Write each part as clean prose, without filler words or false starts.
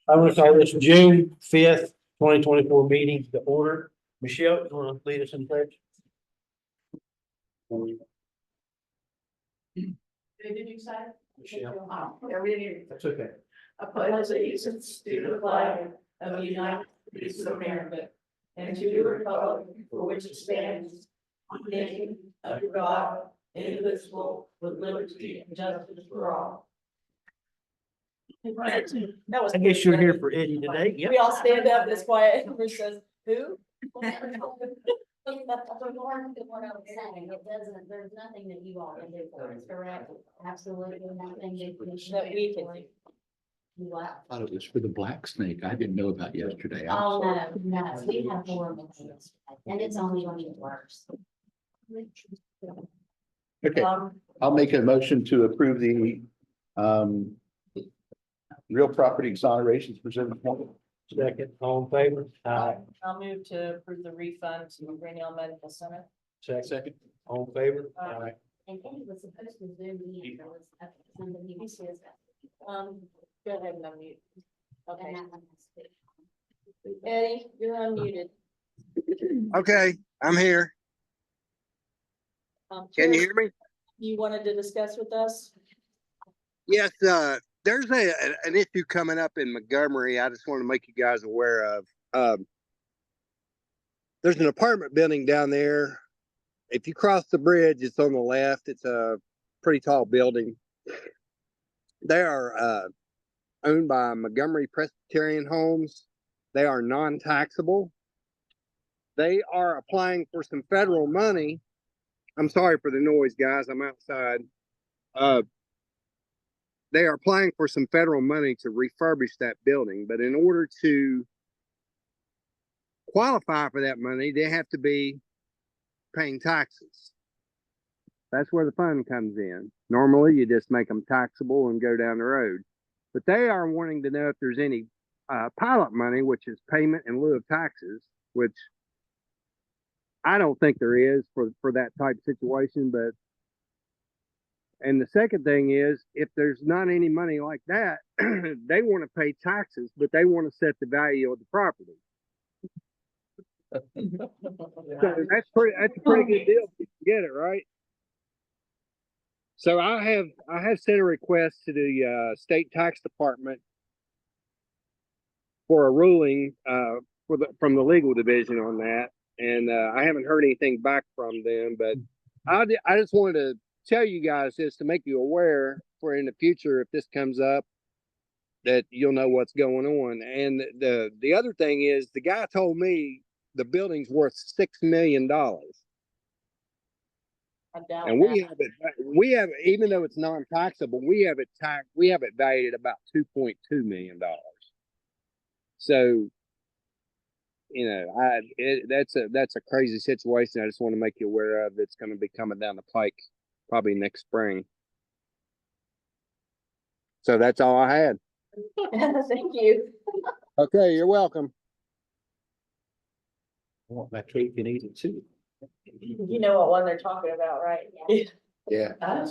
I'm gonna call this June 5th, 2024 meeting to order. Michelle, you wanna lead us in pledge? Who did you say? Michelle. Oh, they're really. That's okay. I pledge allegiance to the flag of the United States of America and to the republic for which it stands, one nation under God, indivisible, with liberty and justice for all. That was. I guess you're here for Eddie today. Yep. We all stand up this quiet and Bruce says, who? What I was saying, it doesn't, there's nothing that you all can do for us, correct? Absolutely nothing That we can do. You what? I thought it was for the black snake. I didn't know about yesterday. I'm Oh, sorry. no, we have horrible things, and it's only going to get worse. Okay, I'll make a motion to approve the real property exonerations presented. Second, all in favor? Aye. I'll move to approve the refund to Rainier Medical Center. Second, all in favor? Aye. And Eddie was supposed to zoom in, there was something he was supposed Go ahead and unmute. to, Okay, and that one has to be. Eddie, you're unmuted. Okay, I'm here. Can you hear me? You wanted to discuss with us? Yes, there's an issue coming up in Montgomery. I just want to make you guys aware of. There's an apartment building down there. If you cross the bridge, it's on the left. It's a pretty tall building. They are owned by Montgomery Presbyterian Homes. They are non-taxable. They are applying for some federal money. I'm sorry for the noise, guys. I'm outside. They are applying for some federal money to refurbish that building, but in order to qualify for that money, they have to be paying taxes. That's where the fund comes in. Normally, you just make them taxable and go down the road. But they are wanting to know if there's any pilot money, which is payment in lieu of taxes, which I don't think there is for that type of situation. But and the second thing is, if there's not any money like that, they want to pay taxes, but they want to set the value of the property. So that's a pretty good deal if you can get it, right? So I have sent a request to the state tax department for a ruling from the legal division on that, and I haven't heard anything back from them. But I just wanted to tell you guys this to make you aware for in the future if this comes up, that you'll know what's going on. And the other thing is, the guy told me the building's worth $6 million. I doubt And that. we have, even though it's non-taxable, we have it valued at about $2.2 million. So, you know, that's a crazy situation. I just want to make you aware of. It's going to be coming down the pike probably next spring. So that's all I had. Thank you. Okay, you're welcome. I want my cake and eat it too. You know what one they're talking about, right? Yeah. Yeah, I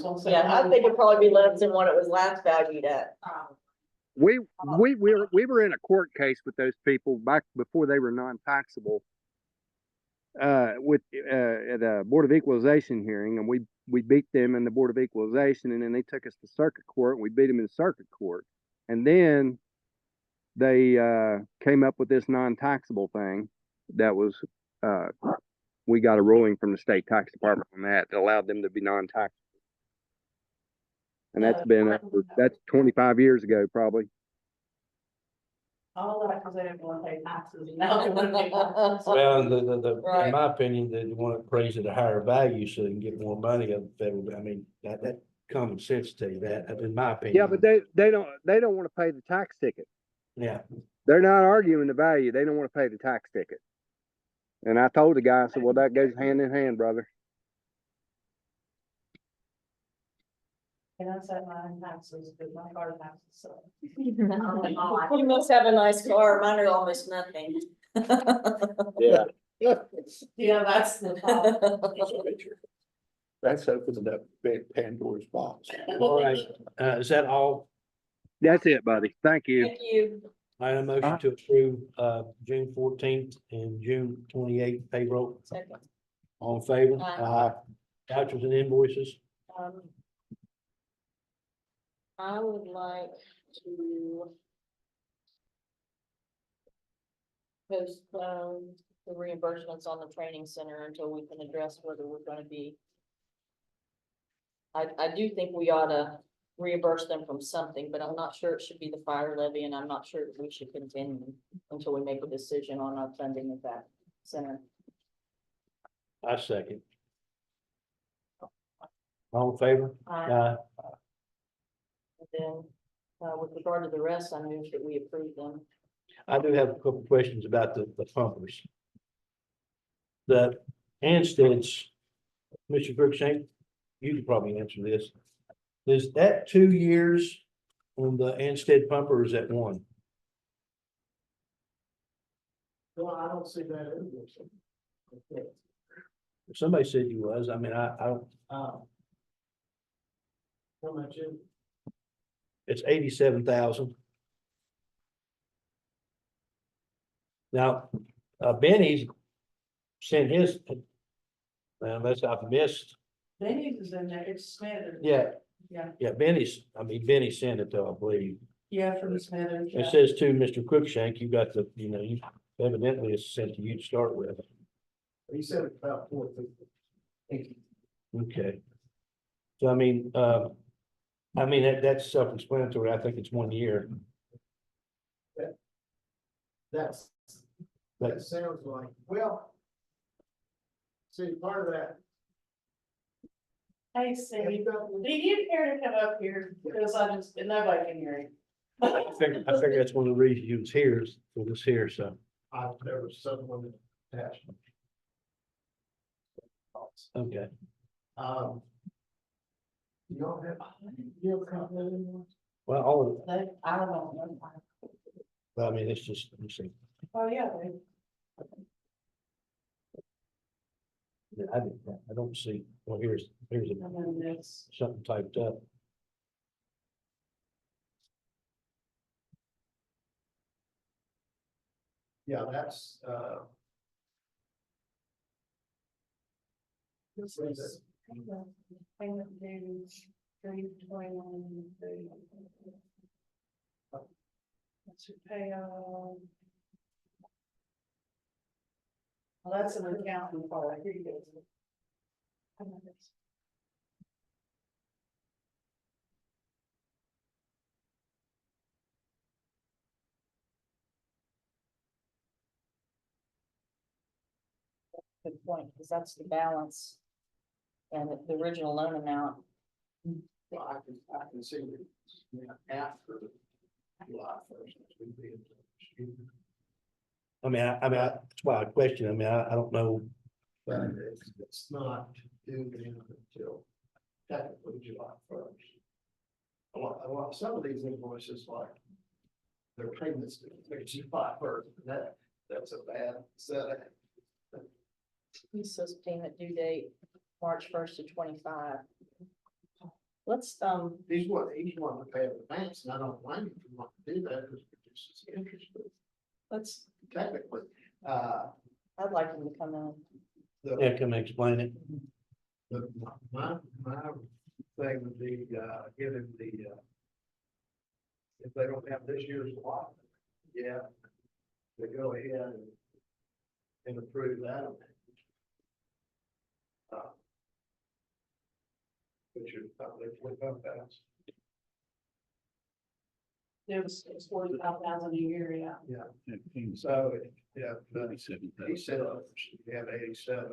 think it'd probably be less than what it was last valued at. We were in a court case with those people back before they were non-taxable with at a Board of Equalization hearing, and we beat them in the Board of Equalization, and then they took us to circuit court, and we beat them in circuit court, and then they came up with this non-taxable thing that was we got a ruling from the state tax department on that allowed them to be non-taxable. And that's 25 years ago, probably. All that because they didn't want to pay taxes. Well, Right. in my opinion, they want to appraise at a higher value so they can get more money out of the federal. I mean, that common sense tell you that, in my opinion. Yeah, but they don't want to pay the tax ticket. Yeah. They're not arguing the value. They don't want to pay the tax ticket. And I told the guy, I said, well, that goes hand in hand, brother. And I set my taxes, but my car taxes, so. You must have a nice car, mine are almost nothing. Yeah. Yeah, that's the problem. That's opening up Pandora's box. All right, is that all That's it, buddy. Thank you. Thank you. I have a motion to approve, June 14th and June 28th payroll. Second. All in favor? Aye. Vouchers and invoices. Um, I would like to postpone the reimbursements on the training center until we can address whether we're gonna be. I do think we ought to reimburse them from something, but I'm not sure it should be the fire levy, and I'm not sure that we should continue until we make a decision on our funding of that center. I second. All in favor? And then, with regard to the rest, I move that we approve them. I do have a couple of questions about the pumpers. The Ansteads, Mr. Cruikshank, you could probably answer this. Is that 2 years on the Anstead pumper, or is that one? Well, I don't see that in this. Somebody said you was, I mean, I don't, How much is? it's 87,000. Now, Benny's sent his, unless I've missed, Benny's is in there, it's Smithers. yeah. Yeah. Yeah, Benny sent it though, I believe. Yeah, from Smithers. It says to Mr. Cruikshank, you got the, you evidently it's sent to you to start with. He said it's about 450. Okay. So I mean, that's self-explanatory. I think it's 1 year. That sounds like, well. See, part of that. Hey, Cindy, do you care to come up here? Because nobody can hear you. I figure that's one of the reasons you was here is for this here, so, I've never someone attached. okay. You don't have, you have a copy of it anymore? Well, all of I don't know. it, I mean, it's just, let me see. Oh, yeah. I don't see, well, here's something typed up. Yeah, that's, This is. Payment due 3/21. That's your payout. Well, that's an accounting part. Here you go. Good point, because that's the balance. And the original loan amount. well, I can see that, after July 1st. That's why I question, I don't know. But it's not due until technically July 1st. Some of these invoices like. Their payments due July 1st, that's a bad setup. He says payment due date, March 1st of 25. Let's, Each one to pay in advance, and I don't blame you if you want to do that, because it reduces the interest, but let's, technically, I'd like him to come in. Yeah, can I explain it? my thing would be, give him the, if they don't have this year's lot, yeah, they go ahead and approve that. Which is probably 45,000. It's 45,000 a year, yeah. Yeah, so, yeah, but he said, you have 87,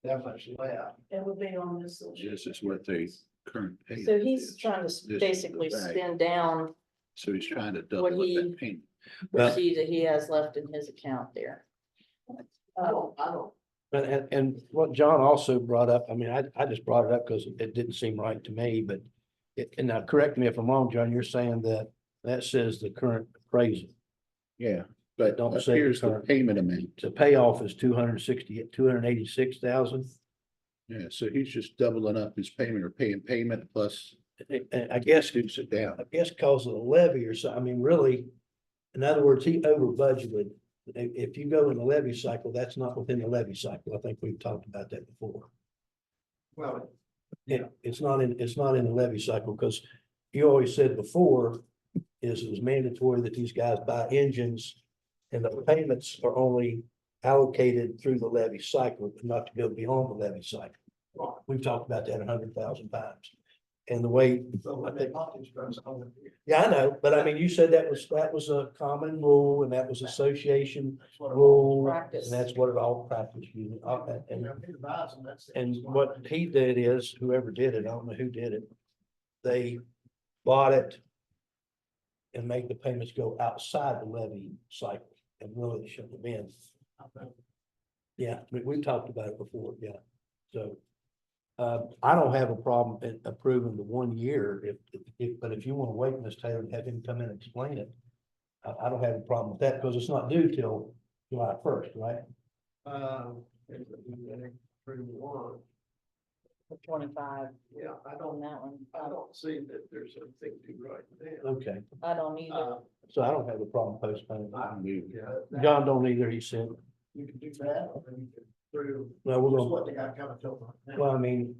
that much left. It would be on this. This is what they current pay. So he's trying to This is basically the bag. spend down So he's trying to What double up he- that payment. Well- receipts that he has left in his account there. I don't, And what John also brought up, I just brought it up because it didn't seem right to me, but and now correct me if I'm wrong, John, you're saying that says the current appraisal. Yeah, but Don't say here's the current. payment amount. The payoff is 286,000. Yeah, so he's just doubling up his payment or paying payment plus I guess it's, Sit down. I guess cause of the levy or so, I mean, really, in other words, he over budgeted. If you go in the levy cycle, that's not within the levy cycle. I think we've talked about that before. Well, It's not in the levy cycle, because you always said before is it was mandatory that these guys buy engines and the payments are only allocated through the levy cycle, but not to go beyond the levy cycle. We've talked about that 100,000 times. And the way, so when they bought these trucks, yeah, I know, but I mean, you said that was a common rule and that was association that's what. rule. Practice. And that's what it all practiced. And who buys them, that's. And what he did is, whoever did it, I don't know who did it, they bought it and made the payments go outside the levy cycle, and really shouldn't have been. Yeah, we've talked about it before, yeah, so. I don't have a problem in approving the 1 year but if you want to wait, Ms. Taylor, and have him come in and explain it. I don't have a problem with that, because it's not due till July 1st, right? Pretty one, 25 yeah, I on don't, that one. I don't see that there's anything to right there. Okay, I don't either. so I don't have a problem postponing. I move, yeah. John don't either, he said. You can do that, or you can prove. No, we're That's gonna, what they got coming to them. well, I mean,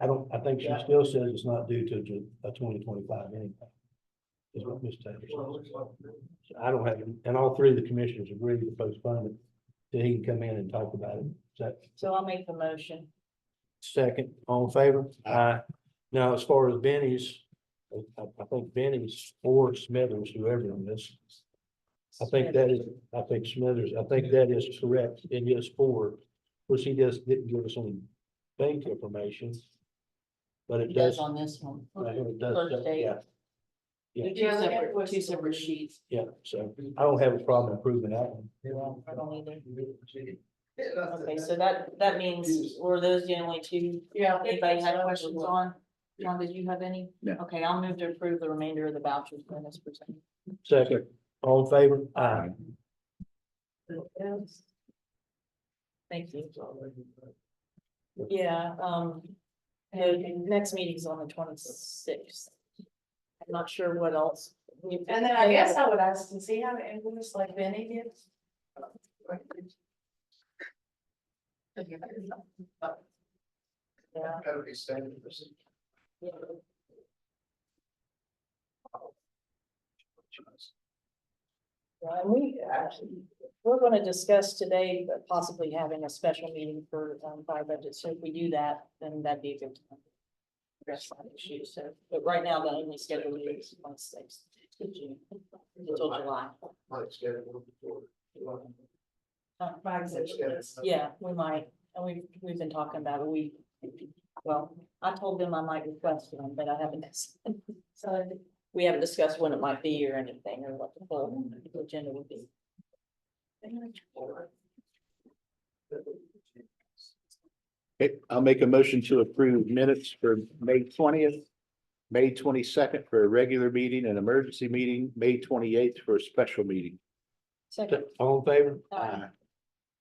I think she still says it's not due to 2025 anyway. Is what Ms. Taylor Well, it says. looks like. So I don't have, and all three of the commissioners agreed to postpone it, till he can come in and talk about it. Is that So I'll make the motion. second, all in favor? Aye. Now, as far as Benny's, I think Benny's or Smithers, whoever it is. I think that is correct, and yes, four. Of course, he didn't give us any bank information. But it He does. does on this one. It does, First date. yeah, They're two separate sheets. yeah, so I don't have a problem approving that one. I don't either. Okay, so that means, were those the only two? Yeah. Anybody had questions on? John, did you have any? No. Okay, I'll move to approve the remainder of the vouchers when it's presented. Second, all in favor? Aye. Thank you. Yeah, the next meeting's on the 26th. I'm not sure what else. And then I guess I would ask to see how it was like Benny did. Yeah. Gotta be standard. Yeah, and we're gonna discuss today, but possibly having a special meeting for, fire budget, so if we do that, then that'd be a good time. to address that issue, so, but right now, the only schedule is 26th of June, until July. Might schedule before. Yeah, we might, and we've been talking about it, well, I told them I might request one, but I haven't. So we haven't discussed when it might be or anything, or what the full agenda would be. Okay, I'll make a motion to approve minutes for May 20th, May 22nd for a regular meeting, an emergency meeting, May 28th for a special meeting. Second. All in favor? Aye.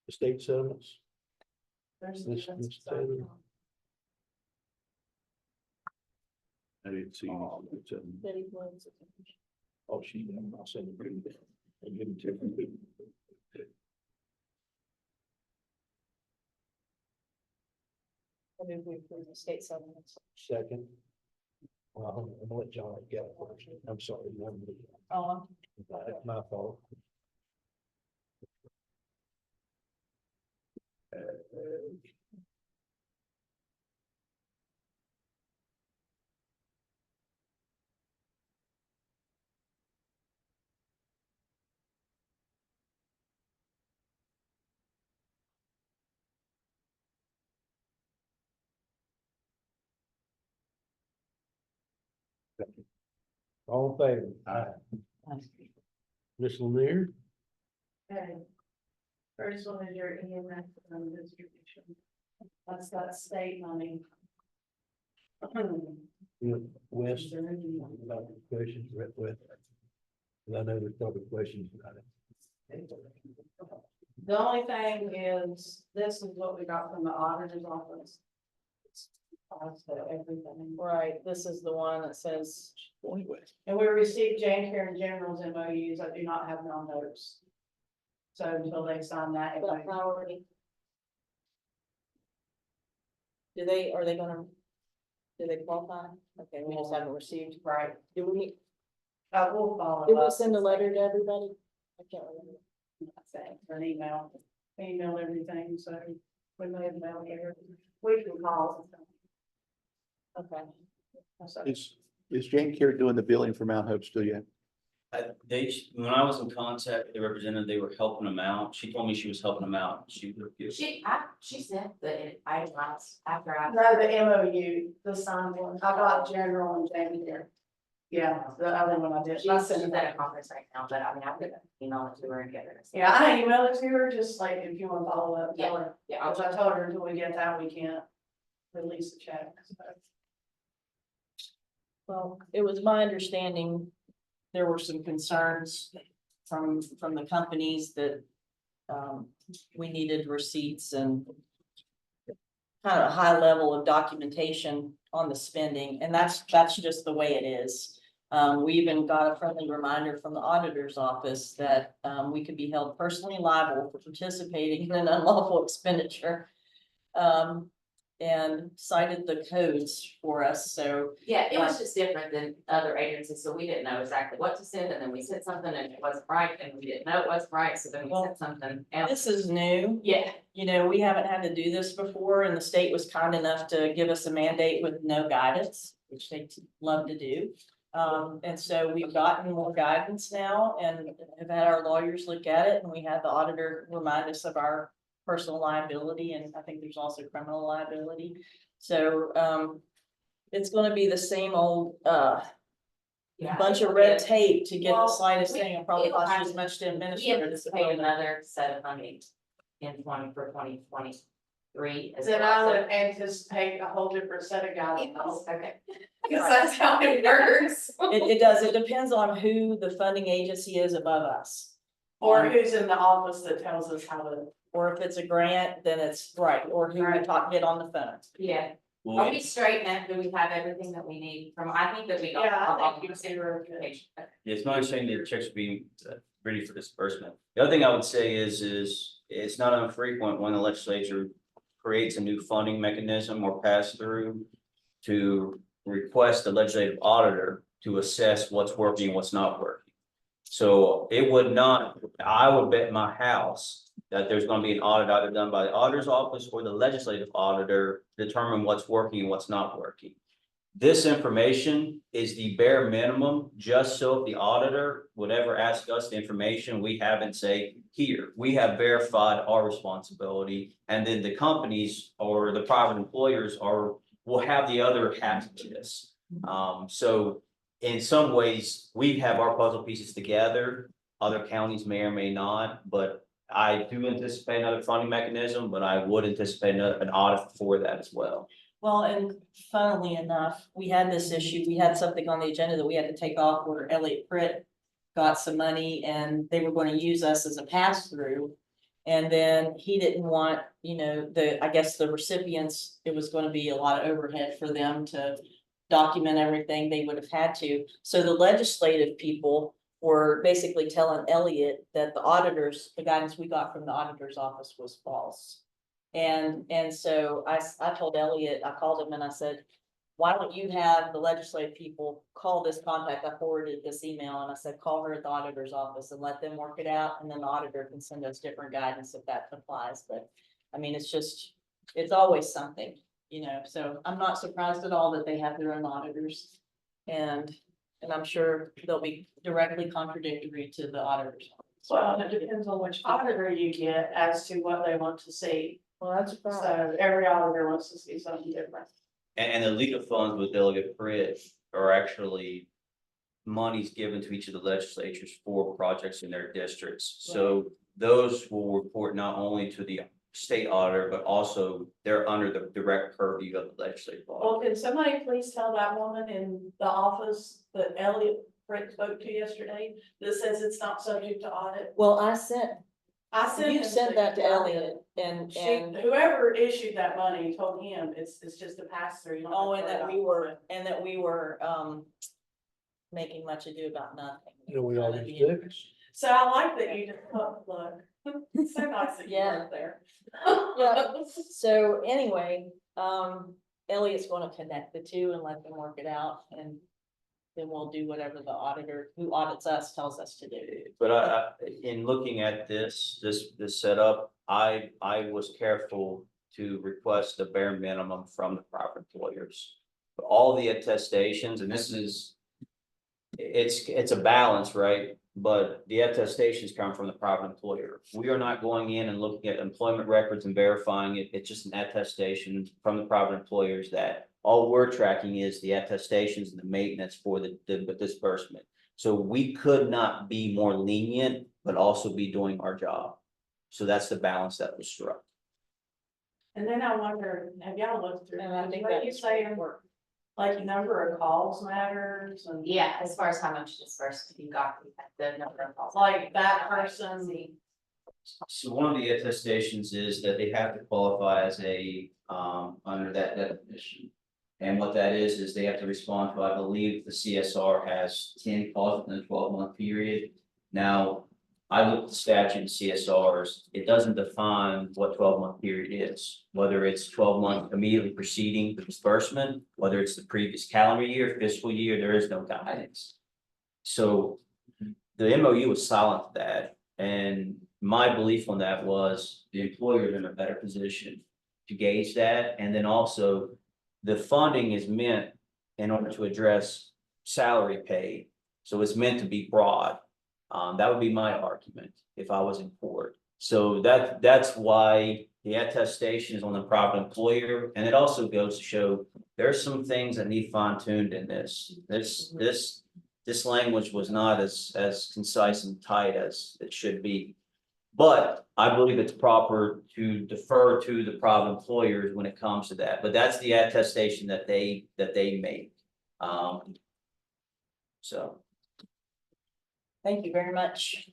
Estate settlements? There's Ms. Taylor? I didn't see. anything. Betty Blaine's. Oh, she, I'll send it to you. And give it to her. I move we approve the state settlements. Second. Well, I'm gonna let John get it first. I'm sorry. Oh, That's my fault. All in favor? Aye. Ms. Lanier? Okay. First one is your EMS distribution. That's that state money. West, about the questions, with. I know there's probably questions about it. The only thing is, this is what we got from the auditor's office. cost of everything. Right, this is the one that says, And we received Jan Karen General's MOUs, I do not have no notes. So until they sign that, what priority? Are they gonna, do they qualify? Okay, we just haven't received. right, Do we, I will follow up. did we send a letter to everybody? I can't remember. Or an email everything, so we may have mailed here, we can call. Okay. So, Is Jane Care doing the billing for Mount Hope still yet? When I was in contact with the representative, they were helping them out. She told me she was helping them out. She She said that I was after I. No, the MOU, the signed one, I got General and Jamie there. Yeah, the other one I did. I She's sent at that. a conference right now, but I mean, I could email it to her and get her. Yeah, I emailed it to her, just like if you want to follow up, tell her, Yeah, I'll because I told her until we get that, we can't release the check. So. Well, it was my understanding, there were some concerns from the companies that we needed receipts and kind of a high level of documentation on the spending, and that's just the way it is. We even got a friendly reminder from the auditor's office that we could be held personally liable for participating in an unlawful expenditure. And cited the codes for us, so. Yeah, it was just different than other agencies, so we didn't know exactly what to send, and then we said something and it wasn't right, and we didn't know it wasn't right, so then we said something else. This is new. Yeah, You know, we haven't had to do this before, and the state was kind enough to give us a mandate with no guidance, which they love to do. And so we've gotten more guidance now and have had our lawyers look at it, and we had the auditor remind us of our personal liability, and I think there's also criminal liability. So, it's gonna be the same old, yeah. bunch of red tape to get the Well, slightest thing, and probably it'll cost have as much to We administer it as the anticipate another set of funding in 2023. as Then well, I so- would anticipate a whole different set of guidelines. Okay. Because that's how it works. It does, it depends on who the funding agency is above us. Or who's in the office that tells us how to. Or if it's a grant, then it's right, or who we get on the phone. Yeah, Well, are we straight now? Do we have everything that we need from, I think that we got. Yeah, I all think you the see where we're good. it's not saying that checks are being ready for disbursement. The other thing I would say is it's not infrequent when the legislature creates a new funding mechanism or pass through to request the legislative auditor to assess what's working and what's not working. So it would not, I would bet my house that there's gonna be an audit either done by the auditor's office or the legislative auditor to determine what's working and what's not working. This information is the bare minimum, just so if the auditor would ever ask us the information, we have and say, here, we have verified our responsibility. And then the companies or the private employers will have the other half of this. So in some ways, we have our puzzle pieces together. Other counties may or may not, but I do anticipate another funding mechanism, but I would anticipate an audit for that as well. Well, and funnily enough, we had this issue, we had something on the agenda that we had to take off where Elliott Pritt got some money and they were gonna use us as a pass-through. And then he didn't want, I guess the recipients, it was gonna be a lot of overhead for them to document everything they would have had to. So the legislative people were basically telling Elliott that the guidance we got from the auditor's office was false. And so I told Elliott, I called him and I said, why don't you have the legislative people call this contact? I forwarded this email and I said, call her at the auditor's office and let them work it out. And then the auditor can send us different guidance if that applies. But I mean, it's always something, so I'm not surprised at all that they have their own auditors. And I'm sure they'll be directly contradictory to the auditors. Well, it depends on which auditor you get as to what they want to see. Well, that's So every auditor wants to see something different. And the legal funds with Delegate Pritt are actually monies given to each of the legislatures for projects in their districts. So those will report not only to the state auditor, but also they're under the direct purview of the legislative auditor. Well, can somebody please tell that woman in the office that Elliott Pritt spoke to yesterday that says it's not subject to audit? Well, I sent I sent You him sent that to Elliot and, whoever issued that money told him it's just a pass through. oh, and that we were, making much ado about nothing. We always do. So I like that you just, look, it's so nice that you Yeah. weren't there. Yeah. So anyway, Elliot's gonna connect the two and let them work it out, and then we'll do whatever the auditor who audits us tells us to do. But in looking at this setup, I was careful to request the bare minimum from the private employers. All the attestations, and this is, it's a balance, right? But the attestations come from the private employer. We are not going in and looking at employment records and verifying it. It's just an attestation from the private employers that all we're tracking is the attestations and the maintenance for the disbursement. So we could not be more lenient, but also be doing our job. So that's the balance that was struck. And then I wonder, have y'all looked through, And I think what you that's say, like number of calls matters and. Yeah, as far as how much dispersed you got, the number of calls. Like that person, So one of the attestations is that they have to qualify as a, under that definition. And what that is they have to respond to, I believe the CSR has 10 calls within a 12-month period. Now, I looked at the statute and CSRs, it doesn't define what 12-month period is, whether it's 12 months immediately preceding the disbursement, whether it's the previous calendar year, fiscal year, there is no guidance. So the MOU was silent to that, and my belief on that was the employer is in a better position to gauge that, and then also the funding is meant in order to address salary pay, so it's meant to be broad. That would be my argument if I was in court. So that's why the attestation is on the private employer, and it also goes to show there's some things that need fine-tuned in this. This language was not as concise and tight as it should be. But I believe it's proper to defer to the private employers when it comes to that, but that's the attestation that they make. So. Thank you very much.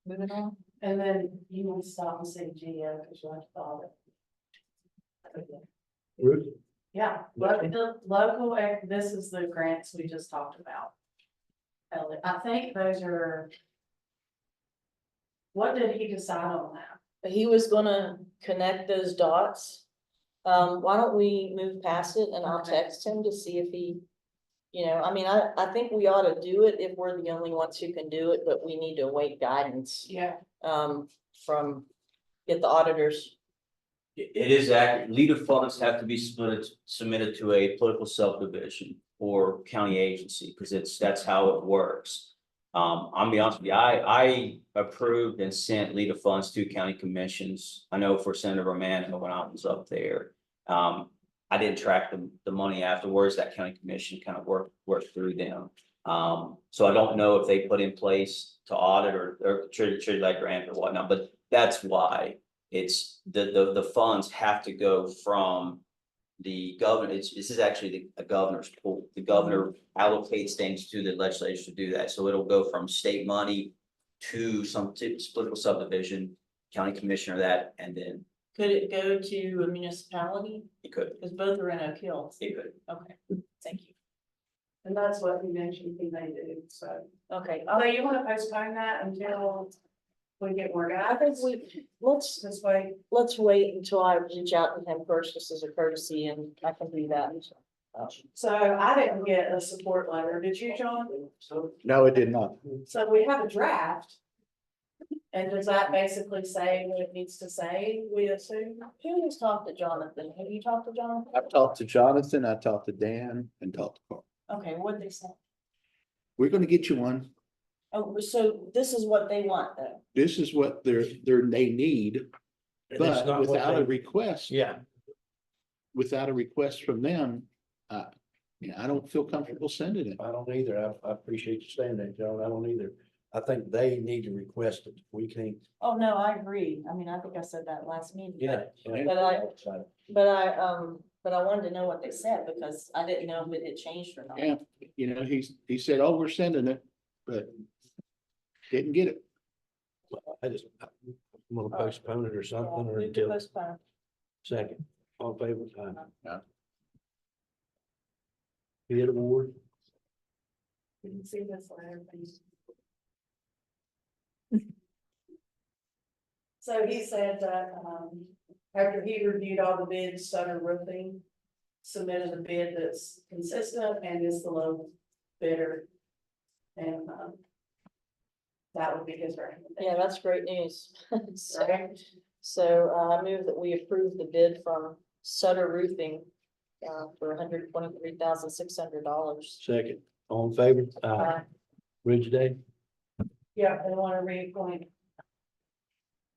Moving on. and then you want to stop and say GO because you like to follow it. Ruth? Yeah, local, this is the grants we just talked about. Elliot, I think those are. What did he decide on that? He was gonna connect those dots. Why don't we move past it and I'll Okay. text him to see if he. I mean, I think we ought to do it if we're the only ones who can do it, but we need to await guidance, Yeah. get the auditors. It is accurate. Leader funds have to be submitted to a political subdivision or county agency, because that's how it works. I'll be honest with you, I approved and sent leader funds to county commissions. I know for Senator Romano when I was up there. I didn't track the money afterwards. That county commission kind of worked through them. So I don't know if they put in place to audit or treat that grant or whatnot, but that's why it's the funds have to go from the governor. This is actually a governor's pool. The governor allocates things to the legislature to do that. So it'll go from state money to some political subdivision, county commissioner that, and then Could it go to a municipality? it could, Because both are in Oak Hill. it could. Okay, thank you. And that's what he mentioned he may do, so. Okay, So you want to postpone that until we get word out? I think let's This way, let's wait until I reach out to him first, just as a courtesy, and I can do that. so I didn't get a support letter, did you, John? No, it did not. So we have a draft. And does that basically say what it needs to say, we assume? Who has talked to Jonathan? Have you talked to Jonathan? I've talked to Jonathan, I talked to Dan, and talked to Carl. Okay, what'd they say? We're gonna get you one. Oh, so this is what they want though. This is what they need, And it's but not what without a they- request. Yeah, Without a request from them, I don't feel comfortable sending it. I don't either. I appreciate you saying that, John. I don't either. I think they need to request it. We can't. Oh, no, I agree. I mean, I think I said that last meeting. Yeah. But I wanted to know what they said because I didn't know if it had changed or not. Yeah, he said, oh, we're sending it. but didn't get it. I'm gonna postpone it or something, or Move to until postpone. second, all in favor, aye. Aye. Bid award, Didn't see this letter, please. So he said that, after he reviewed all the bids, Sutter Roofing submitted a bid that's consistent and is the low bidder. And, that would be his recommendation. Yeah, that's great news. So, Right? I move that we approve the bid from Sutter Roofing for $123,600. second, all in favor, aye. Bridge Day, Yeah, they want to reappoint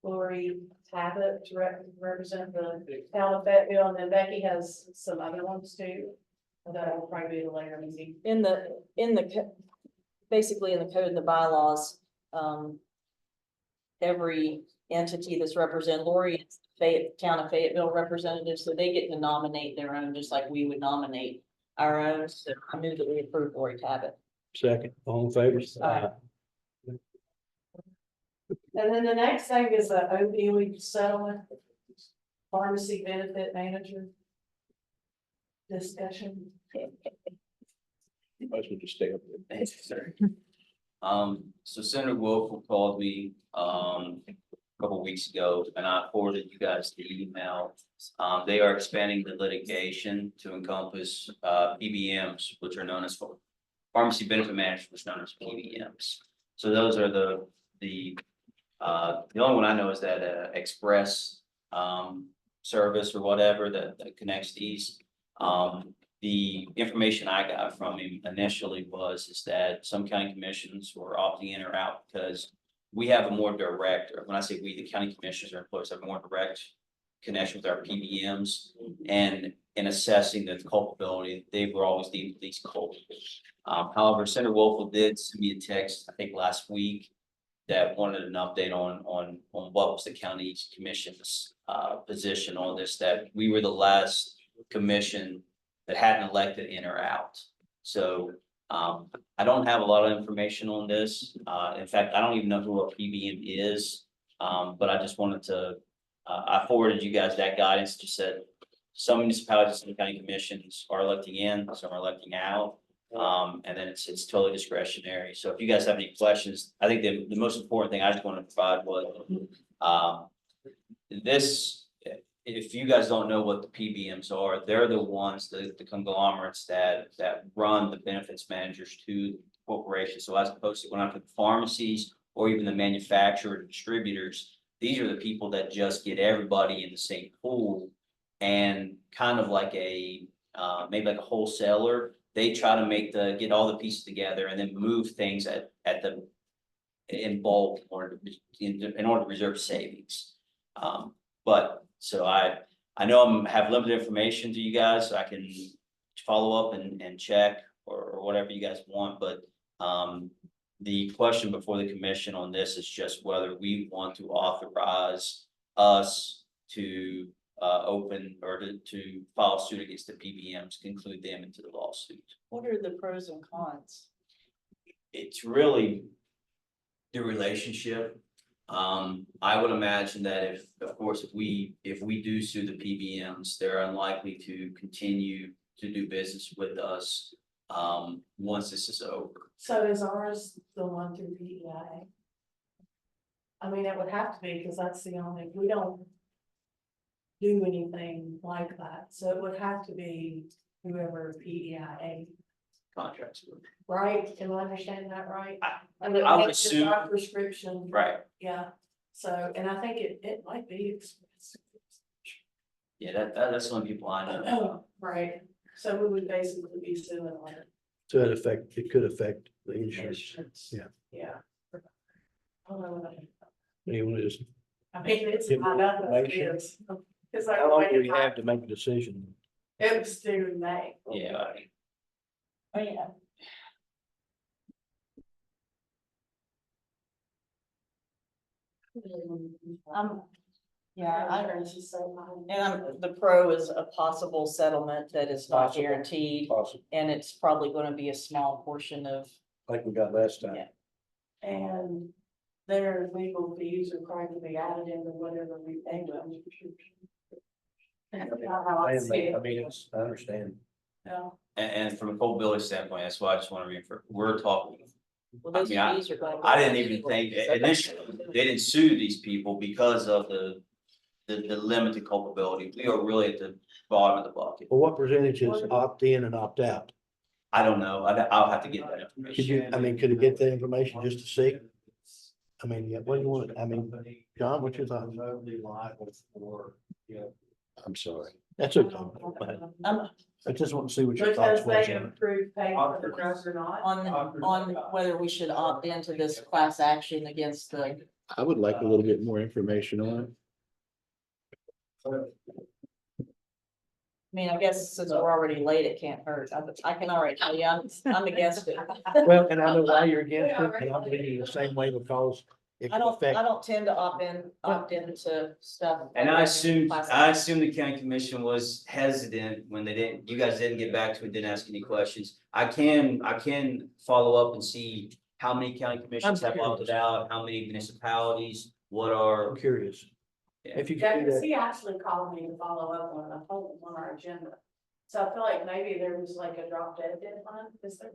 Lori Tabit to represent the town of Fayetteville, and then Becky has some other ones too. But that will probably be the later meeting. Basically in the code and the bylaws, every entity that's represented, Lori is town of Fayetteville representative, so they get to nominate their own, just like we would nominate our own. So I move that we approve Lori Tabit. second, all in favor, aye. And then the next thing is the opioid settlement, pharmacy benefit manager discussion. Might as well just stay up there. Thank you, sir. So Senator Wolf called me, a couple weeks ago, and I forwarded you guys the email. They are expanding the litigation to encompass, PBMs, which are known as pharmacy benefit managers, which are known as PBMs. So those are the only one I know is that, Express, service or whatever that connects these. The information I got from him initially is that some county commissions were opting in or out because we have a more direct, or when I say we, the county commissioners or employees have more direct connection with our PBMs. And in assessing the culpability, they were always the least culpable. However, Senator Wolf did send me a text, I think last week, that wanted an update on what was the county commission's position on this, that we were the last commission that hadn't elected in or out. So I don't have a lot of information on this. In fact, I don't even know who a PBM is. But I just wanted to, I forwarded you guys that guidance, just said some municipalities and county commissions are electing in, some are electing out. And then it's totally discretionary. So if you guys have any questions, I think the most important thing I just want to provide was this. If you guys don't know what the PBMs are, they're the ones, the conglomerates that run the benefits managers to corporations. So as opposed to going after the pharmacies or even the manufacturer distributors, these are the people that just get everybody in the same pool, and kind of like a maybe like a wholesaler. They try to get all the pieces together and then move things in bulk in order to reserve savings. So I know have limited information to you guys, so I can follow up and check or whatever you guys want, but the question before the commission on this is just whether we want to authorize us to open or to file suit against the PBMs, conclude them into the lawsuit. What are the pros and cons? It's really the relationship. I would imagine that if we do sue the PBMs, they're unlikely to continue to do business with us once this is over. So is ours the one through PEIA? I mean, it would have to be, because that's the only, we don't do anything like that, so it would have to be whoever PEIA, Contracts with. right? Am I understanding that right? I would It's assume, our prescription, right, yeah, so, and I think it might be expensive. yeah, that's some people I know. Right, so we would basically be suing on it. so it could affect the insurance, yeah. Yeah. I don't know what Anyone just, I mean, it's Get not more that it information? is. It's like. how long do we have to make a decision? It was due in May. Yeah, Oh, yeah. The pro is a possible settlement that is not Possible. guaranteed, Possible, and it's probably gonna be a small portion of, like we got last time. Yeah. And their legal fees are going to be added into whatever we pay them. That's how I see it. I mean, I understand. Yeah. And from a culpability standpoint, that's why I just want to refer, we're talking. Well, I those mean, fees are going. I didn't even think, initially, they didn't sue these people because of the limited culpability. We are really at the bottom of the bucket. Well, what percentage is opt in and opt out? I don't know. I'll have to get that Could information. you, I mean, could you get that information just to see? I mean, yeah, what do you want, I mean, John, what's your thought? Remotely liable for, you know, I'm sorry. That's okay. I just want to see what your thoughts Because was they on it. approve paying for the drugs or not. On whether we should opt into this class action against the, I I would like a little bit more information on it. mean, I guess since we're already late, it can't hurt. I can already tell you, I'm against it. Well, and I know why you're against it, and I'm leaning the same way because it I could don't affect. tend to opt into stuff. And like I that, assumed, class I action. assumed the county commission was hesitant when they didn't, you guys didn't get back to it, didn't ask any questions. I can follow up and see how many county commissions I'm have opted curious. out, how many municipalities, what I'm are. curious. Yeah. If you Yeah, could do because that, he actually called me to follow up on a whole on our agenda. So I feel like maybe there was like a drop dead deadline, is there?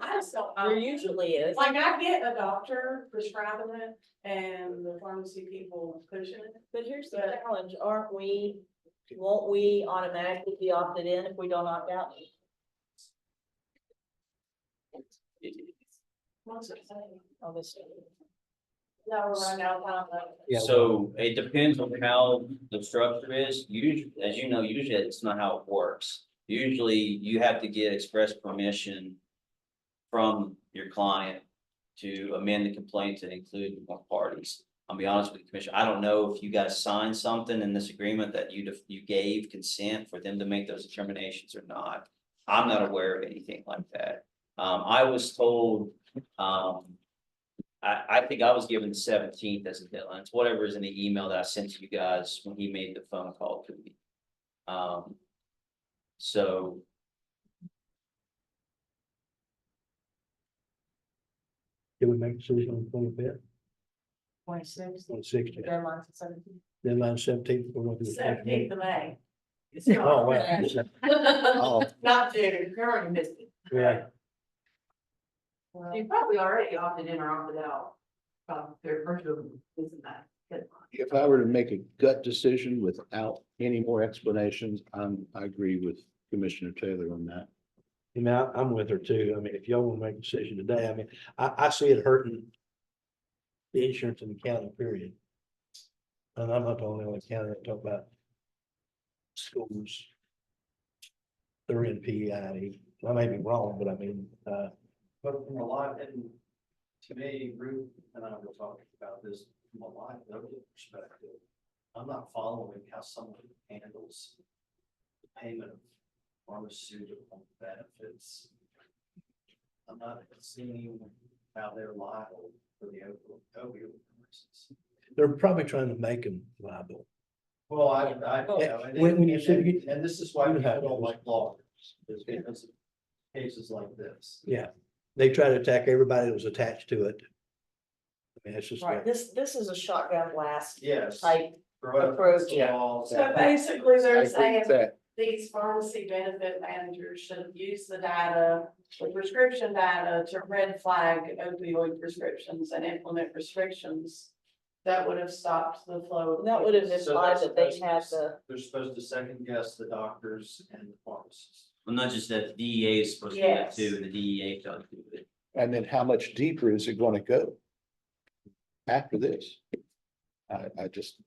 I just don't. There usually is. Like I get a doctor prescribing it and the pharmacy people pushing it. But here's the challenge, won't we automatically be opted in if we don't opt out? What's it saying? Oh, this- No, we're running out of time. yeah, So it depends on how the structure is. Usually, as you know, usually it's not how it works. Usually you have to get express permission from your client to amend the complaint to include more parties. I'll be honest with the commission. I don't know if you guys signed something in this agreement that you gave consent for them to make those determinations or not. I'm not aware of anything like that. I was told, I think I was given the 17th as a deadline. It's whatever is in the email that I sent to you guys when he made the phone call to me. So did we make a decision on the 25th, 26, on the 16th, deadline's the 17th. deadline 17th, we're going to do the second 17th meeting. of May. Oh, wow. Oh. Not June, you already missed it. Yeah, You probably already opted in or opted out. Their first of them, isn't that? If I were to make a gut decision without any more explanations, I agree with Commissioner Taylor on that. you know, I'm with her too. I mean, if y'all want to make a decision today, I mean, I see it hurting the insurance in the county, period. And I'm not the only one in the county that talk about schools. They're in PEI. I may be wrong, but I mean, but from a lot, and to me, Ruth and I were talking about this from a liability perspective. I'm not following how someone handles the payment of pharmaceutical benefits. I'm not seeing how they're liable for the opioid crisis. they're probably trying to make them liable. Well, I, you know, When you said you- and this is why you people have- don't like lawyers, is because of cases like this. Yeah, they try to attack everybody that was attached to it. I mean, it's just. Right, this is a shotgun blast Yes. type Throw it up approach. against the wall. So basically, I they're agree saying with that. these pharmacy benefit managers should have used the data, the prescription data to red flag opioid prescriptions and implement restrictions. That would have stopped the flow. of That would have So implied they're that they supposed had to- the, They're supposed to second guess the doctors and the pharmacists. well, not just that, the DEA is supposed to do it Yes. too, and the DEA doesn't do it. And then how much deeper is it gonna go? After this? I just,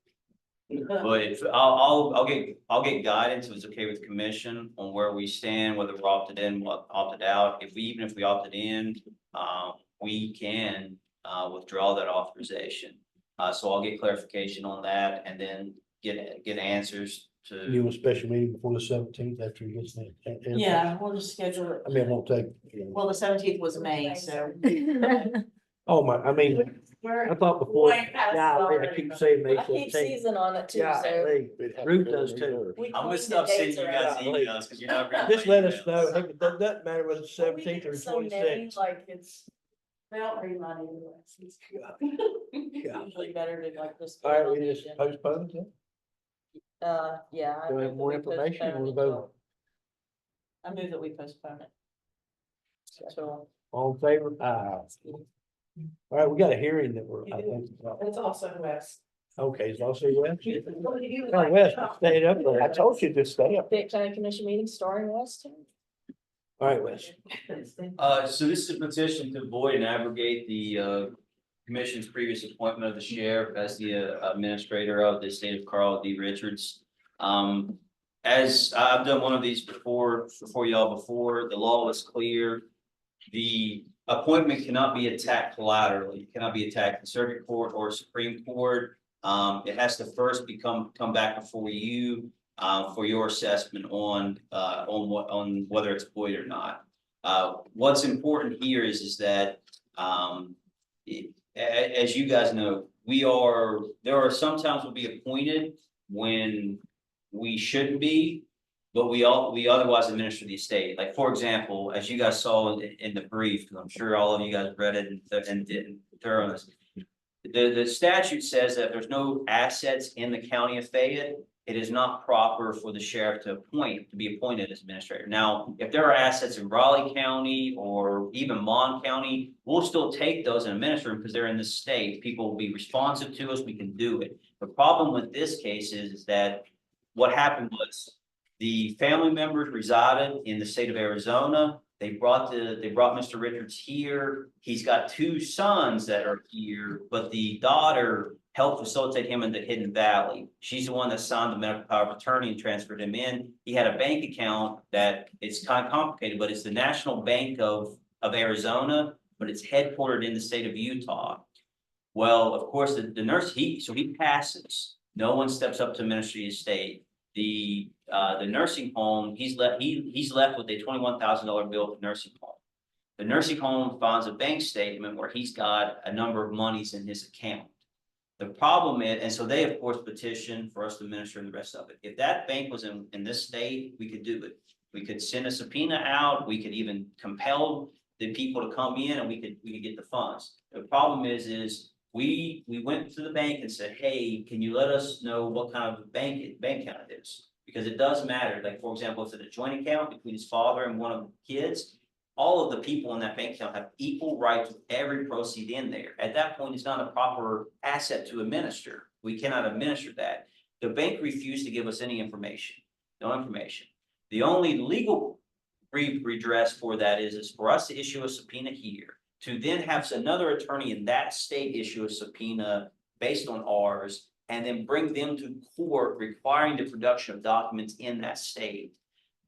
But if, I'll get guidance, if it's okay with the commission on where we stand, whether we're opted in, opted out. Even if we opted in, we can, withdraw that authorization. So I'll get clarification on that and then get answers to. You want a special meeting before the 17th after he gets that. yeah, we'll just schedule it. I mean, it won't take. Well, the 17th was May, so. Oh, my, I mean, I thought before, Way past golly, I keep saying May I keep 17th. season on it too, so. Golly, Ruth does too. we I'm clean gonna the stop dates sending you around. guys emails because you're not. reading Just my let us emails. know, hey, it doesn't matter whether it's Well, we 17th or get so many, 26th. like it's, Well, remind me. Usually better to like just. All right, we just postpone it. Yeah. I Do we have move that more we information or postpone we it vote? till- I move that we postpone it. So, All in favor? Aye. All right, we got a hearing that we're, I think, It's also West. okay, it's also West. Oh, West, stayed up there. I told you to stay up. Fayette County Commission meeting starting West. All right, West. So this is a petition to void and abrogate the commission's previous appointment of the sheriff as the administrator of the state of Carl D. Richards. As I've done one of these before y'all before, the law was clear. The appointment cannot be attacked collaterally. It cannot be attacked in circuit court or Supreme Court. It has to first come back before you for your assessment on whether it's void or not. What's important here is that as you guys know, there are sometimes we'll be appointed when we shouldn't be, but we otherwise administer the estate. Like, for example, as you guys saw in the brief, because I'm sure all of you guys read it and did thoroughness. The statute says that if there's no assets in the county of Fayette, it is not proper for the sheriff to be appointed as administrator. Now, if there are assets in Raleigh County or even Mon County, we'll still take those and administer them because they're in the state. People will be responsive to us, we can do it. The problem with this case is that what happened was the family members resided in the state of Arizona. They brought Mr. Richards here. He's got two sons that are here, but the daughter helped facilitate him into Hidden Valley. She's the one that signed the medical power of attorney and transferred him in. He had a bank account that it's kind of complicated, but it's the National Bank of Arizona, but it's headquartered in the state of Utah. Well, of course, the nurse, he passes. No one steps up to Ministry of State. The nursing home, he's left with a $21,000 bill for nursing home. The nursing home finds a bank statement where he's got a number of monies in his account. The problem is, and so they of course petitioned for us to administer the rest of it. If that bank was in this state, we could do it. We could send a subpoena out. We could even compel the people to come in and we could get the funds. The problem is we went to the bank and said, hey, can you let us know what kind of bank account it is? Because it does matter. Like, for example, if it's a joint account between his father and one of the kids, all of the people in that bank account have equal right to every proceed in there. At that point, it's not a proper asset to administer. We cannot administer that. The bank refused to give us any information, no information. The only legal redress for that is for us to issue a subpoena here, to then have another attorney in that state issue a subpoena based on ours, and then bring them to court requiring the production of documents in that state.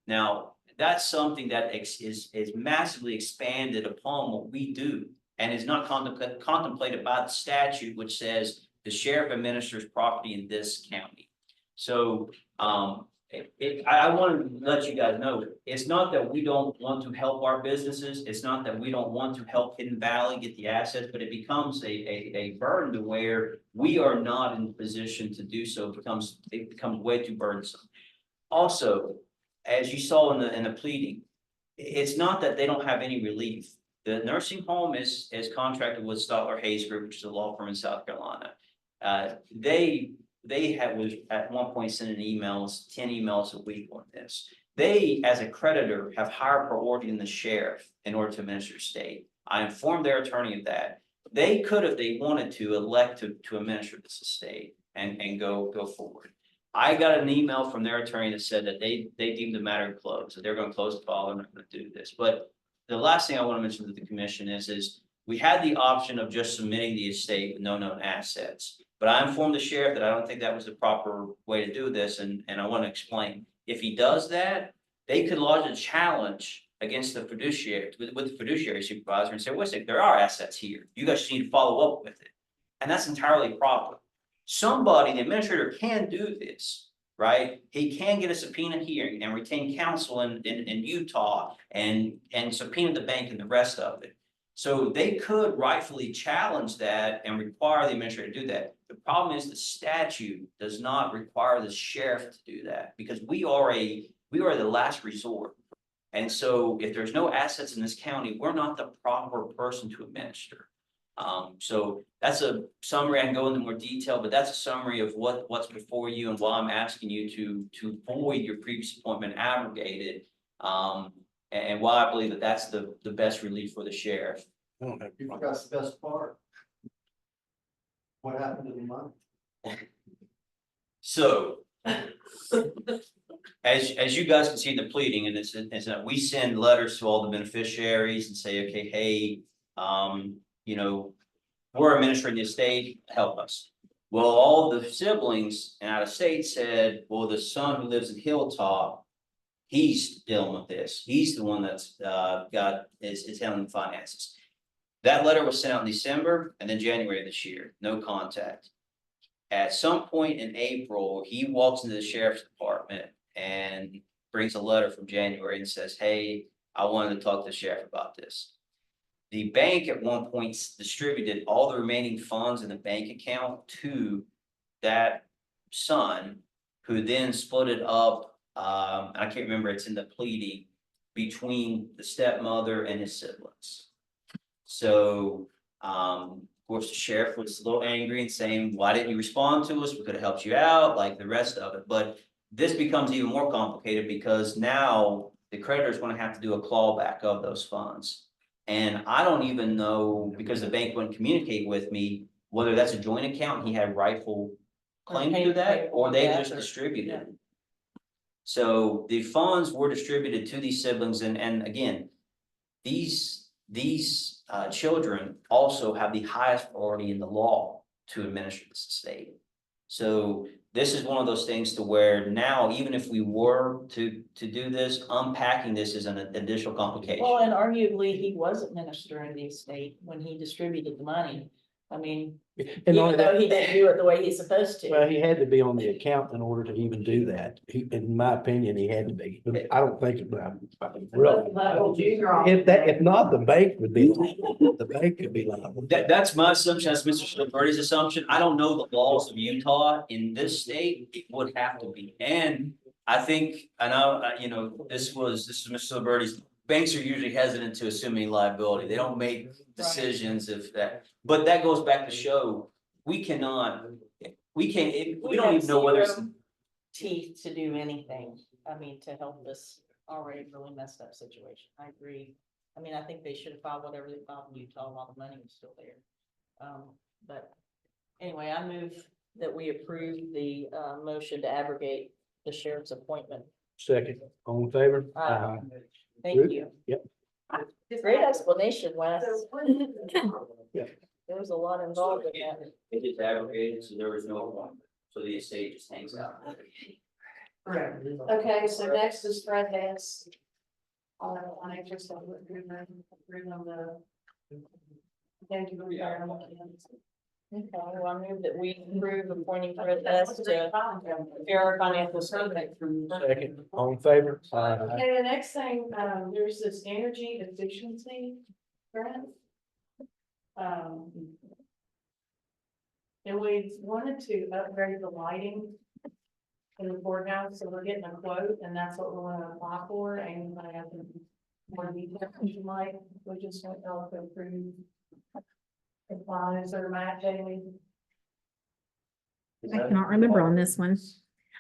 Now, that's something that is massively expanded upon what we do and is not contemplated by the statute, which says the sheriff administers property in this county. So I want to let you guys know, it's not that we don't want to help our businesses. It's not that we don't want to help Hidden Valley get the assets, but it becomes a burden to where we are not in position to do so. It becomes way too burdensome. Also, as you saw in the pleading, it's not that they don't have any relief. The nursing home is contracted with Stotler Hayes Group, which is a law firm in South Carolina. They was at one point sending 10 emails a week on this. They, as a creditor, have higher priority than the sheriff in order to administer state. I informed their attorney of that. They could, if they wanted to, elect to administer this estate and go forward. I got an email from their attorney that said that they deemed the matter closed, so they're going to close the file. They're not going to do this. But the last thing I want to mention to the commission is we had the option of just submitting the estate with no known assets. But I informed the sheriff that I don't think that was the proper way to do this, and I want to explain. If he does that, they could lodge a challenge against the fiduciary with the fiduciary supervisor and say, wait a second, there are assets here. You guys just need to follow up with it. And that's entirely proper. Somebody, the administrator, can do this, right? He can get a subpoena hearing and retain counsel in Utah and subpoena the bank and the rest of it. So they could rightfully challenge that and require the administrator to do that. The problem is the statute does not require the sheriff to do that because we are the last resort. And so if there's no assets in this county, we're not the proper person to administer. So that's a summary. I can go into more detail, but that's a summary of what's before you and why I'm asking you to void your previous appointment abrogated. And why I believe that that's the best relief for the sheriff. I don't have. You forgot the best part. What happened to the money? So. As you guys can see in the pleading, and it's that we send letters to all the beneficiaries and say, okay, hey, you know, we're administering the estate, help us. Well, all the siblings out of state said, well, the son who lives in Hilltop, he's dealing with this. He's the one that's is handling the finances. That letter was sent out in December and then January of this year, no contact. At some point in April, he walks into the sheriff's department and brings a letter from January and says, hey, I wanted to talk to the sheriff about this. The bank at one point distributed all the remaining funds in the bank account to that son, who then split it up. I can't remember, it's in the pleading, between the stepmother and his siblings. So, of course, the sheriff was a little angry and saying, why didn't you respond to us? We could have helped you out, like the rest of it. But this becomes even more complicated because now the creditor is going to have to do a clawback of those funds. And I don't even know, because the bank wouldn't communicate with me, whether that's a joint account, he had rightful claim to that, or they just distributed. So the funds were distributed to these siblings, and again, these children also have the highest priority in the law to administer this estate. So this is one of those things to where now, even if we were to do this, unpacking this is an additional complication. Well, and arguably he was administering the estate when he distributed the money. I mean, And even though he didn't do it the way he's supposed well, to. he had to be on the account in order to even do that. In my opinion, he had to be, but I don't think, really. If not, the bank would be, the bank could be liable. That's my assumption, that's Mr. Schilbert's assumption. I don't know the laws of Utah. In this state, it would have to be. And I think, I know, you know, this is Mr. Schilbert's. Banks are usually hesitant to assume any liability. They don't make decisions if that, but that goes back to show, we can't, we don't even know whether it's. Teeth to do anything, I mean, to help this already really messed up situation. I agree. I mean, I think they should have filed whatever they filed in Utah while the money was still there. But anyway, I move that we approve the motion to abrogate the sheriff's appointment. Second, all in favor? Thank you. Yep. Great explanation, Wes. Yeah. There was a lot involved in that. It is abrogated, so there was no one, so the estate just hangs out. Correct. Okay, so next is Fred Hess. On interest of agreement on the. Thank you for your. Okay, well, I move that we approve appointing Fred Hess to Fair Financial Services. Second, all in favor? Okay, the next thing, there's this energy efficiency grant. And we wanted to upgrade the lighting in the courthouse, so we're getting a quote, and that's what we want to apply for, and I have more details you might, we just want y'all to approve. Applies or Matt, Jamie? I cannot remember on this one.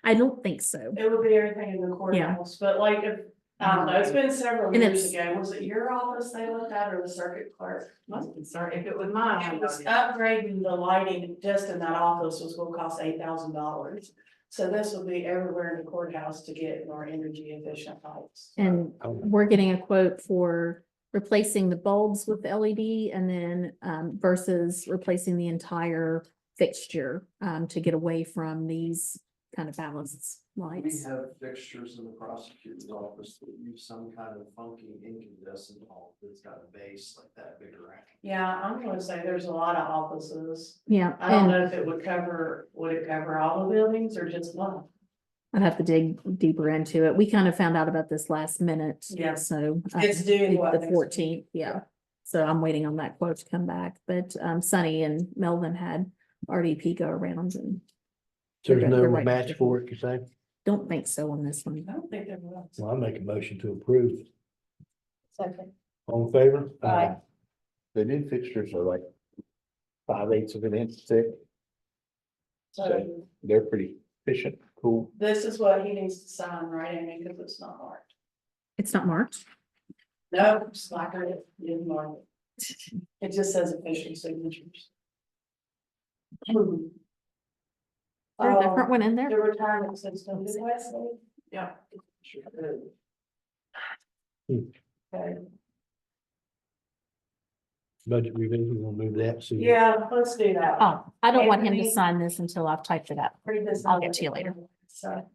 I don't think so. It would be everything in the courthouse, but like, if, I don't know, it's been several And years it's- ago, was it your office they looked at or the circuit clerk? Must be sorry, if it was mine, it was upgrading the lighting just in that office was gonna cost $8,000. So this will be everywhere in the courthouse to get more energy efficient lights. And we're getting a quote for replacing the bulbs with LED and then versus replacing the entire fixture to get away from these kind of ballasts We lights. have fixtures in the prosecutor's office that use some kind of funky incandescent bulb that's got a base like that big around. Yeah, I'm gonna say there's a lot of offices. Yeah, I don't and know if it would it cover all the buildings or just one? I'd have to dig deeper into it. We kind of found out about this last minute. Yeah. So. It's due, what, The next 14th, yeah. So I'm waiting on that quote to come back, but Sunny and Melvin had RDP go around and So there's no They're right. match for it, you say? don't think so on this one. I don't think there was. Well, I make a motion to approve. Second. All in favor? Aye. The new fixtures are like 5/8 of an inch thick, so they're pretty efficient, cool. This is what he needs to sign, right, Amy, because it's not marked. It's not marked. No, it's not good, it didn't mark it. It just says official signatures. There's a different one in there. The retirement system, is Wesley? Yeah. Okay, Budget revision, we'll move that. So yeah, let's do that. Oh, I don't want him to Anthony? sign this until I've typed it up. Pretty good. I'll get to you later. So.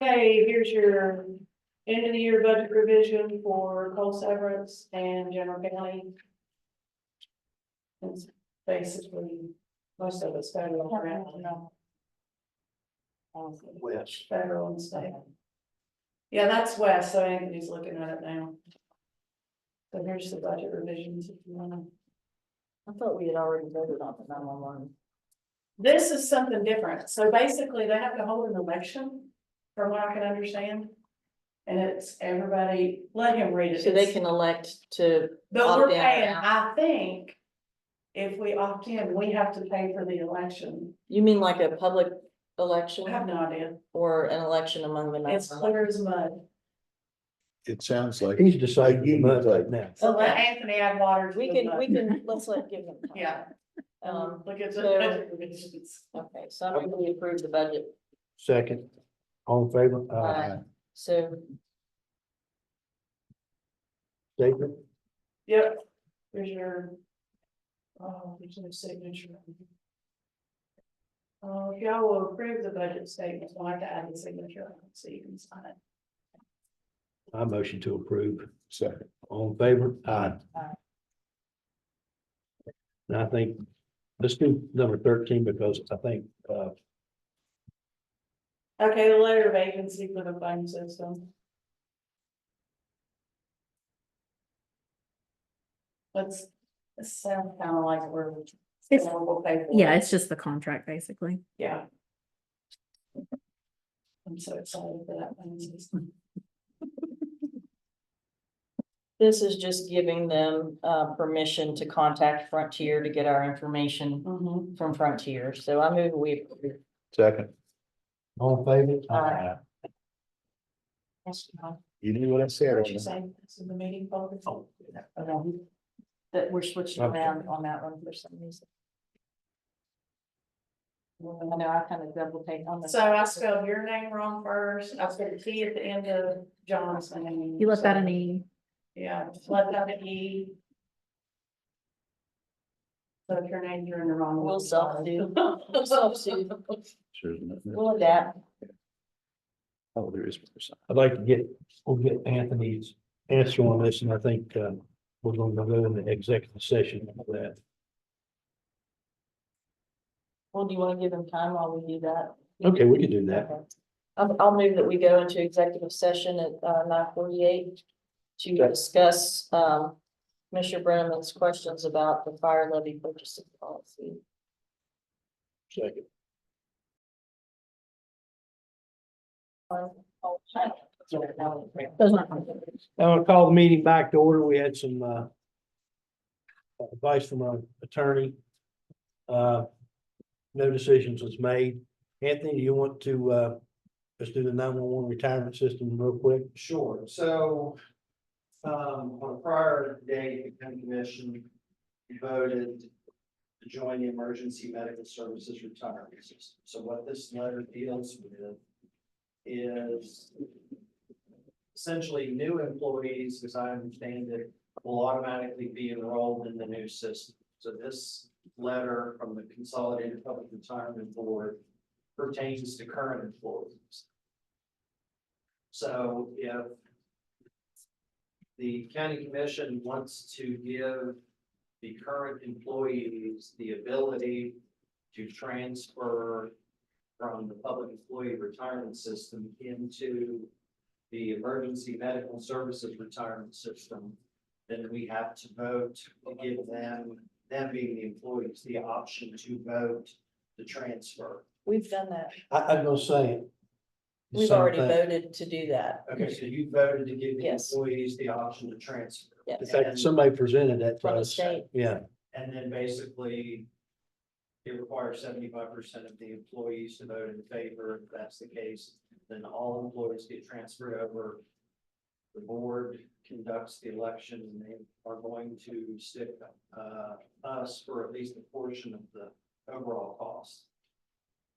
Okay, here's your end of the year budget revision for coal severance and general county. It's basically, most of it's federal grant. West. Federal and state. Yeah, that's west, so Anthony's looking at it now. So here's the budget revisions if you wanna. I thought we had already voted on the 911. This is something different. So basically, they have to hold an election, from what I can understand. And it's everybody, let him read it. So they can elect to, But we're opt in or paying, out. I think, if we opt in, we have to pay for the election. you mean like a public I election have no idea. or an election among the It's 911? clear as mud. It sounds like. He's deciding the month right now. So let Okay. Anthony add water to We the can, mud. we can, let's give them time. Yeah. Look at the so- budget revisions. Okay, so I'm going to approve the budget. Second, all in favor? Aye. So Statement, Yep, there's your. Oh, there's no signature. If y'all will approve the budget statement, I'll have to add the signature, on it so you can sign it. I motion to approve. Second. All in favor? Aye. Aye. And I think, let's do number 13 because I think, Okay, the letter of vacancy for the phone system. Let's, it sounds kind of like we're. It's- we'll pay for Yeah, it. it's just the contract, basically. Yeah. I'm so excited for that phone system. this is just giving them permission to contact Frontier to get our information from Frontier. So I move we approve. Second. all in favor? Aye. You knew what I said. What you say, this is the meeting folder? Oh, That we're switching Okay. around on that one for some reason. I know I kind of double take on this. So I spelled your name wrong first, I spelled T at the end of John's name. You left out So, an E. Yeah, left out an E. So if your name, you're in the wrong. We'll one. self-do. We'll self-soothe. Sure, there's nothing else. We'll adapt. Oh, there is. More sign. I'd like to we'll get Anthony's answer on this, and I think, we're going to go into executive session for that. Well, do you want to give them time while we do that? Okay, we can do that. Okay. I'll move that we go into executive session at 9:48 to discuss Commissioner Brenneman's questions about the fire levy purchasing policy. Second. Those aren't. I want to call the meeting back to order. We had some, advice from our attorney. No decisions was made. Anthony, do you want to, let's do the 911 retirement system real quick? Sure, so, on a prior day, the county commission voted to join the emergency medical services retirement system. So what this letter deals with is essentially new employees, as I understand it, will automatically be enrolled in the new system. So this letter from the Consolidated Public Retirement Board pertains to current employees. So if the county commission wants to give the current employees the ability to transfer from the public employee retirement system into the emergency medical services retirement system, then we have to vote to give them being the employees, the option to vote to transfer. We've done that. I'm gonna say, We've Same already thing. voted to do that. Okay, so you voted to give the Yes. employees the option to transfer. Yes. In fact, somebody presented that to From the us. state. Yeah, And then basically, it requires 75% of the employees to vote in favor. If that's the case, then all employees get transferred over. The board conducts the election and they are going to stick us for at least a portion of the overall cost.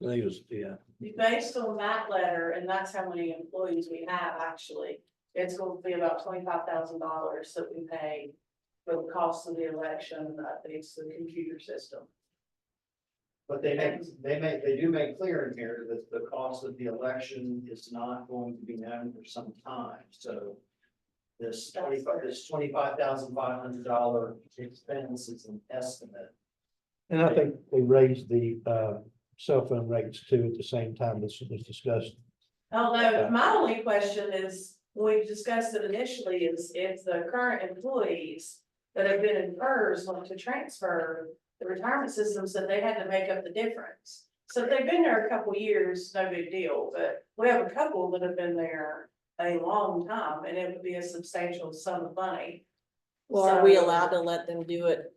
I think it was, yeah. Based on that letter, and that's how many employees we have actually, it's going to be about $25,000 that we pay for the cost of the election, updates to the computer system. But they do make clear in here that the cost of the election is not going to be known for some time, so. This $25,500 expense is an estimate. And I think they raised the cell phone rates too at the same time this was discussed. Although my only question is, when we discussed it initially, is if the current employees that have been in PERS want to transfer, the retirement system said they had to make up the difference. So if they've been there a couple years, no big deal, but we have a couple that have been there a long time and it would be a substantial sum of money. Well, are we So- allowed to let them do it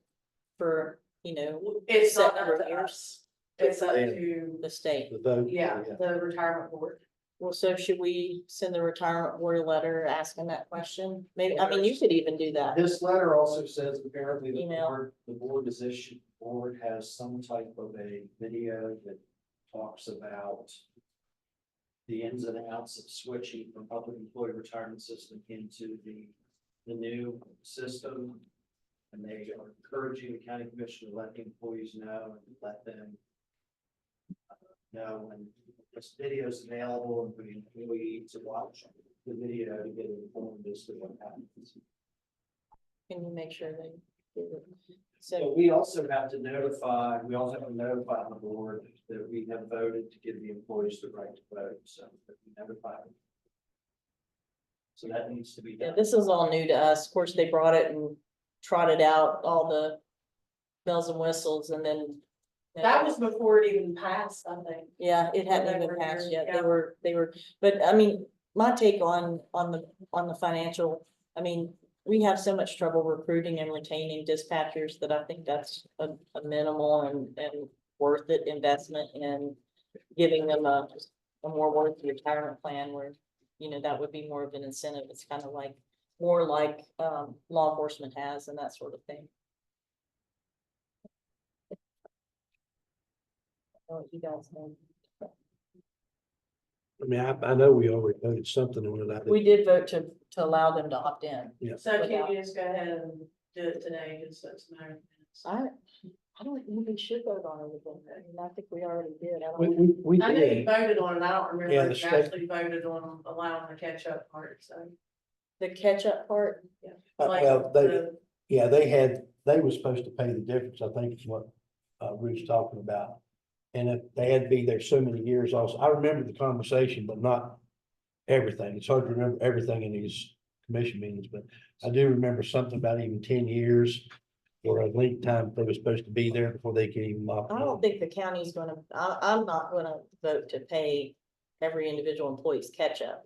for, you know, It's not set up number to of us. It's up Yeah. to, the state? The vote. yeah, the retirement board. Well, so should we send the retirement board a letter asking that question? Maybe, I mean, you could even do that. This letter also says apparently Email. the board is issued, board has some type of a video that talks about the ins and outs of switching from public employee retirement system into the new system. And they are encouraging the county commission to let the employees know and let them know when this video is available and for the employee to watch the video to get informed as to what happens. Can you make sure they do it? So So, we also have to notify the board that we have voted to give the employees the right to vote, so that we notify them. So that needs to be yeah, done. this is all new to us. Of course, they brought it and trotted out all the bells and whistles and then. That was before it even passed, I think. Yeah, it hadn't They even were passed here, yet. yeah. They were, but I mean, my take on the financial, I mean, we have so much trouble recruiting and retaining dispatchers that I think that's a minimal and worth it investment in giving them a more worthy retirement plan where, you know, that would be more of an incentive. It's kind of like, more like, law enforcement has and that sort of thing. Oh, you guys know. I mean, I know we already voted something on it. We did vote to allow them to opt in. So can you just go ahead and do it today, just so it's a matter of minutes? I don't think we should vote on everything. I mean, I think we already did. I We, don't. we I know you did. voted on it, I don't Yeah, remember the if you state- actually voted on allowing the catch-up part, so. The catch-up part, Like Well, they, the- yeah, they were supposed to pay the difference, I think is what Ruth's talking about. And if they had to be there so many years also, I remember the conversation, but not everything. It's hard to remember everything in these commission meetings, but I do remember something about even 10 years or a length time they were supposed to be there before they could even opt I in. don't think the county's gonna, I'm not gonna vote to pay every individual employee's catch-up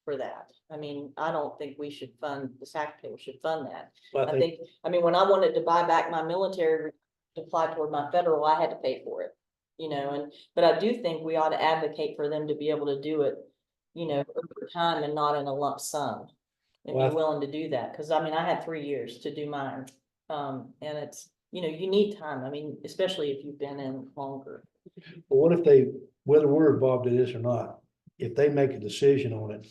for that. I mean, I don't think we should fund, the taxpayers should fund that. But I think, I mean, when I wanted to buy back my military, to apply toward my federal, I had to pay for it. You know, but I do think we ought to advocate for them to be able to do it, you know, over time and not in a lump sum. If Well, you're willing to do that, cause I mean, I had 3 years to do mine. And it's, you know, you need time. I mean, especially if you've been in longer. But what if they, whether we're involved in this or not, if they make a decision on it,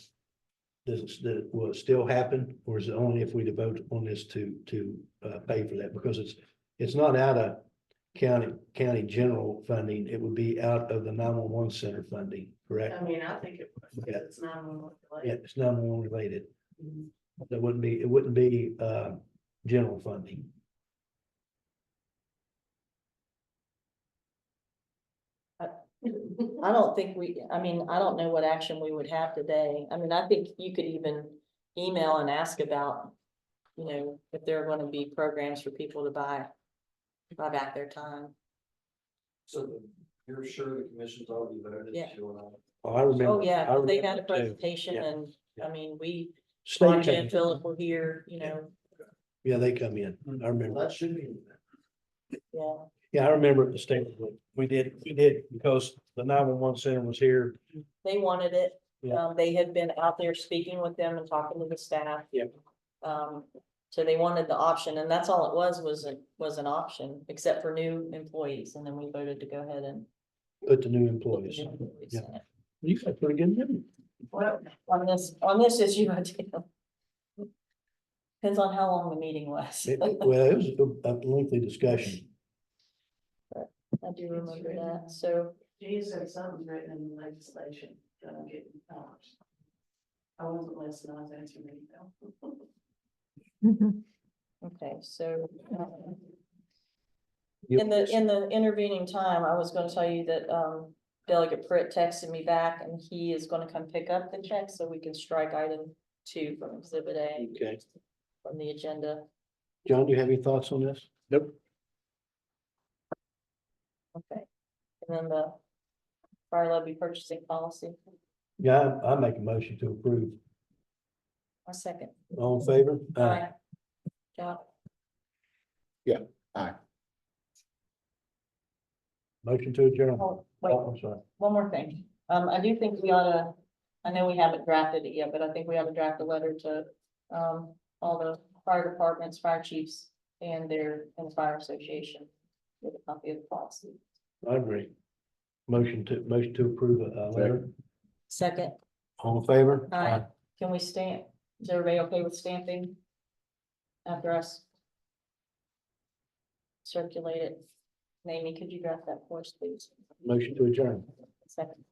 will it still happen? Or is it only if we vote on this to pay for that? Because it's not out of county general funding, it would be out of the 911 center funding, correct? I mean, I think it would, because it's not on Yeah, it's 911 related. It wouldn't be general funding. I don't think I mean, I don't know what action we would have today. I mean, I think you could even email and ask about, you know, if there are gonna be programs for people to buy back their time. So you're sure the commission's already voted Yeah. to Oh, I remember. Oh, yeah, I they had a remember too. presentation Yeah. and, I mean, State Anja and company. Philip were here, you know, Yeah, they come in. I Well, remember. that should be. yeah. Yeah, I remember at the state, we did because the 911 center was here. They wanted it. Yeah. They had been out there speaking with them and talking to the staff. Yeah. So they wanted the option, and that's all it was an option, except for new employees, and then we voted to go ahead and. Put the new put the employees. new employees Yeah. in it. You got pretty good memory. Well, on this issue, I do. Depends on how long the meeting was. Well, it was a lengthy discussion. I do remember that, so, She said something written in the legislation, getting powers. I wasn't listening, I was answering the email. okay, so. You- In the intervening time, I was gonna tell you that, Delegate Pritt texted me back and he is gonna come pick up the check so we can strike item 2 from exhibit A Okay. from the agenda. John, do you have any thoughts on this? Nope. Okay. And then the fire levy purchasing policy, Yeah, I make a motion to approve. a second. All in favor? Aye. John, Motion to adjourn. oh, wait, Oh, I'm sorry. one more thing. I do think we ought to, I know we haven't drafted it yet, but I think we ought to draft a letter to, all the fire departments, fire chiefs and the fire association with a copy of the policy. I agree. Motion to approve a letter. Second, All in favor? Aye. Can we stamp? Is everybody okay with stamping? After us? Circulate it. Amy, could you draft that for us, please? Motion to adjourn. Second.